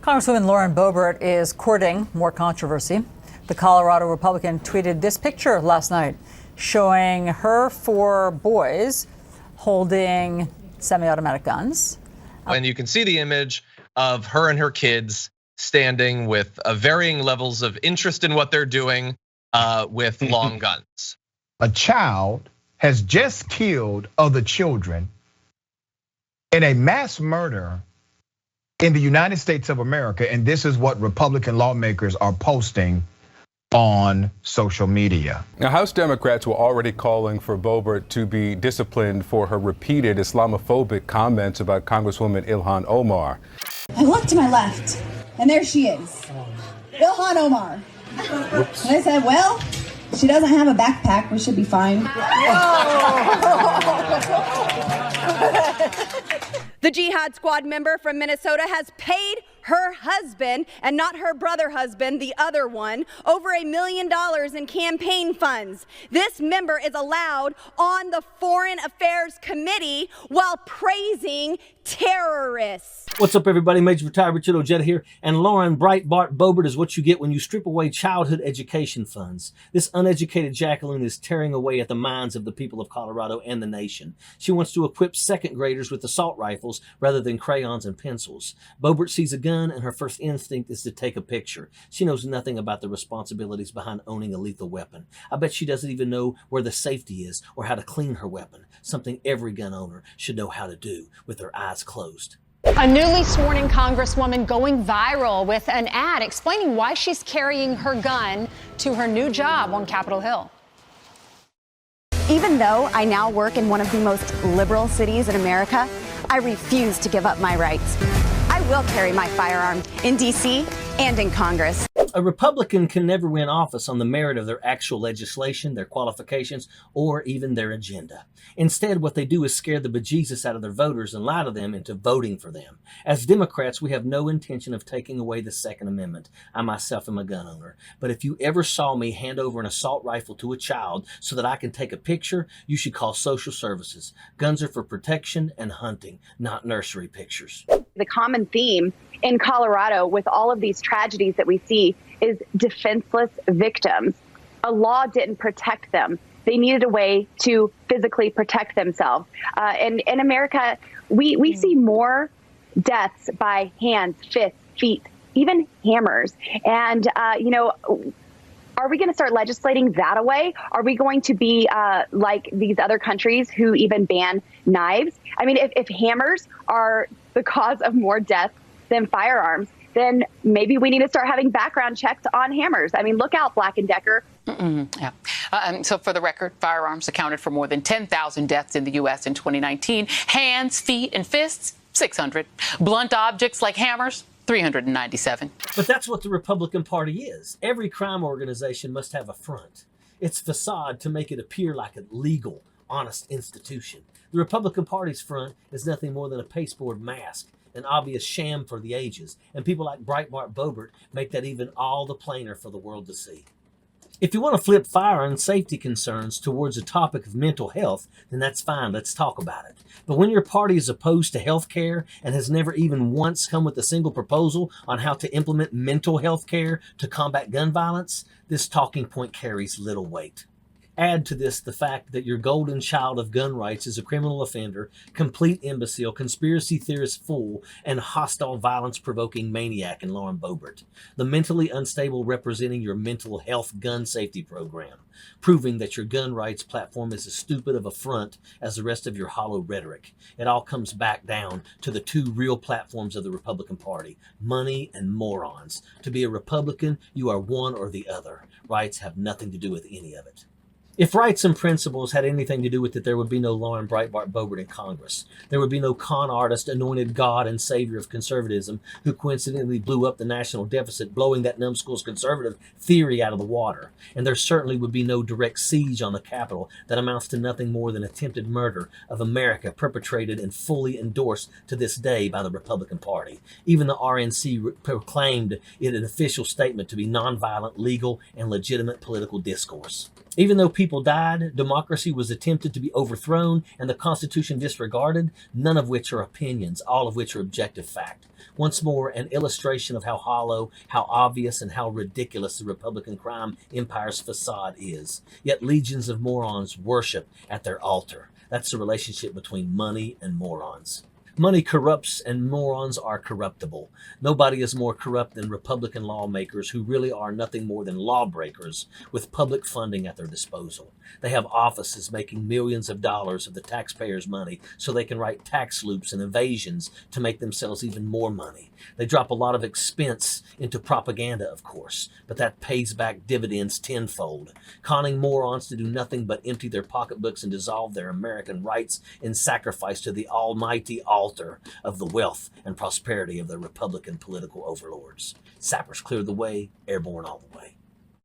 Congresswoman Lauren Boebert is courting more controversy. The Colorado Republican tweeted this picture last night showing her 4 boys holding semi-automatic guns. And you can see the image of her and her kids standing with varying levels of interest in what they're doing with long guns. A child has just killed other children in a mass murder in the United States of America, and this is what Republican lawmakers are posting on social media. Now, House Democrats were already calling for Boebert to be disciplined for her repeated Islamophobic comments about Congresswoman Ilhan Omar. I look to my left, and there she is, Ilhan Omar. Oops. And I said, well, she doesn't have a backpack, we should be fine. The Jihad Squad member from Minnesota has paid her husband, and not her brother husband, the other one, over $1 million in campaign funds. This member is allowed on the Foreign Affairs Committee while praising terrorists. What's up, everybody? Major Retired Richard Ojeda here, and Lauren Boebert is what you get when you strip away childhood education funds. This uneducated jackaloon is tearing away at the minds of the people of Colorado and the nation. She wants to equip second graders with assault rifles rather than crayons and pencils. Boebert sees a gun and her first instinct is to take a picture. She knows nothing about the responsibilities behind owning a lethal weapon. I bet she doesn't even know where the safety is or how to clean her weapon, something every gun owner should know how to do with their eyes closed. A newly sworn-in Congresswoman going viral with an ad explaining why she's carrying her gun to her new job on Capitol Hill. Even though I now work in one of the most liberal cities in America, I refuse to give up my rights. I will carry my firearm in D.C. and in Congress. A Republican can never win office on the merit of their actual legislation, their qualifications, or even their agenda. Instead, what they do is scare the bejesus out of their voters and lie to them into voting for them. As Democrats, we have no intention of taking away the Second Amendment. I myself am a gun owner. But if you ever saw me hand over an assault rifle to a child so that I can take a picture, you should call social services. Guns are for protection and hunting, not nursery pictures. The common theme in Colorado with all of these tragedies that we see is defenseless victims. A law didn't protect them. They needed a way to physically protect themselves. And in America, we see more deaths by hands, fists, feet, even hammers. And, are we going to start legislating that away? Are we going to be like these other countries who even ban knives? I mean, if hammers are the cause of more deaths than firearms, then maybe we need to start having background checks on hammers. I mean, look out, Black & Decker. Yeah. So for the record, firearms accounted for more than 10,000 deaths in the U.S. in 2019. Hands, feet, and fists, 600. Blunt objects like hammers, 397. But that's what the Republican Party is. Every crime organization must have a front. Its facade to make it appear like a legal, honest institution. The Republican Party's front is nothing more than a pasteboard mask, an obvious sham for the ages, and people like Breitbart Boebert make that even all the plainer for the world to see. If you want to flip fire and safety concerns towards a topic of mental health, then that's fine, let's talk about it. But when your party is opposed to health care and has never even once come with a single proposal on how to implement mental health care to combat gun violence, this talking point carries little weight. Add to this the fact that your golden child of gun rights is a criminal offender, complete imbecile, conspiracy theorist fool, and hostile violence-provoking maniac in Lauren Boebert, the mentally unstable representing your mental health gun safety program, proving that your gun rights platform is as stupid of a front as the rest of your hollow rhetoric. It all comes back down to the two real platforms of the Republican Party, money and morons. To be a Republican, you are one or the other. Rights have nothing to do with any of it. If rights and principles had anything to do with it, there would be no Lauren Breitbart Boebert in Congress. There would be no con artist, anointed God and savior of conservatism who coincidentally blew up the national deficit, blowing that numbskull's conservative theory out of the water. And there certainly would be no direct siege on the Capitol that amounts to nothing more than attempted murder of America perpetrated and fully endorsed to this day by the Republican Party. Even the RNC proclaimed it an official statement to be nonviolent, legal, and legitimate political discourse. Even though people died, democracy was attempted to be overthrown, and the Constitution disregarded, none of which are opinions, all of which are objective fact. Once more, an illustration of how hollow, how obvious, and how ridiculous the Republican crime empire's facade is. Yet legions of morons worship at their altar. That's the relationship between money and morons. Money corrupts and morons are corruptible. Nobody is more corrupt than Republican lawmakers who really are nothing more than lawbreakers with public funding at their disposal. They have offices making millions of dollars of the taxpayers' money so they can write tax loops and evasions to make themselves even more money. They drop a lot of expense into propaganda, of course, but that pays back dividends tenfold, conning morons to do nothing but empty their pocketbooks and dissolve their American rights in sacrifice to the almighty altar of the wealth and prosperity of the Republican political overlords. Sappers clear the way, airborne all the way.